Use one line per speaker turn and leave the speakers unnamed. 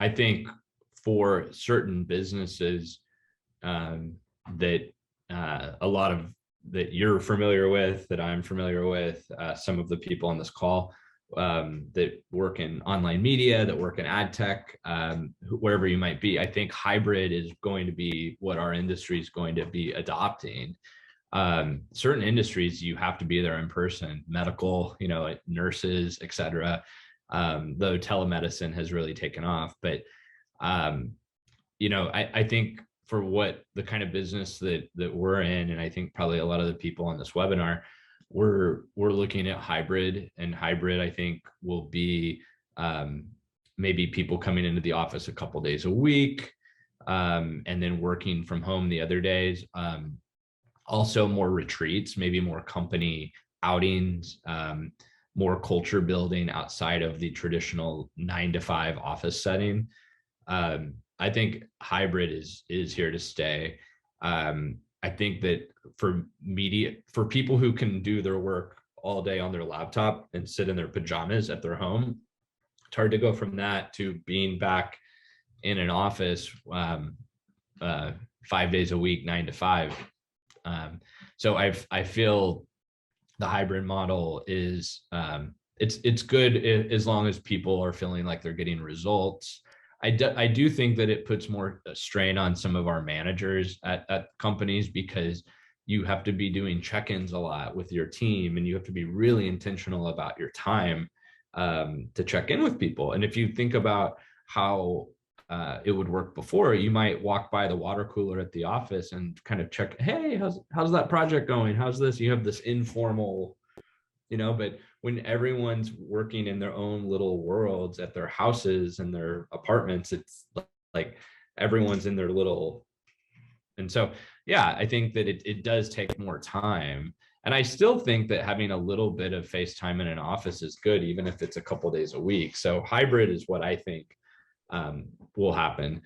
I think for certain businesses that a lot of that you're familiar with, that I'm familiar with, some of the people on this call that work in online media, that work in ad tech, wherever you might be, I think hybrid is going to be what our industry is going to be adopting. Certain industries you have to be there in person, medical, like nurses, etc. Though telemedicine has really taken off, but um, I think for what the kind of business that we're in, and I think probably a lot of the people on this webinar, we're looking at hybrid, and hybrid I think will be maybe people coming into the office a couple days a week, and then working from home the other days. Also more retreats, maybe more company outings, more culture building outside of the traditional 9 to 5 office setting. I think hybrid is here to stay. I think that for people who can do their work all day on their laptop and sit in their pajamas at their home, it's hard to go from that to being back in an office 5 days a week, 9 to 5. So I feel the hybrid model is it's good as long as people are feeling like they're getting results. I do think that it puts more strain on some of our managers at companies, because you have to be doing check-ins a lot with your team, and you have to be really intentional about your time to check in with people. And if you think about how it would work before, you might walk by the water cooler at the office and kind of check, hey, how's that project going? How's this? You have this informal, but when everyone's working in their own little worlds at their houses and their apartments, it's like everyone's in their little. And so, yeah, I think that it does take more time. And I still think that having a little bit of face time in an office is good, even if it's a couple days a week. So hybrid is what I think will happen.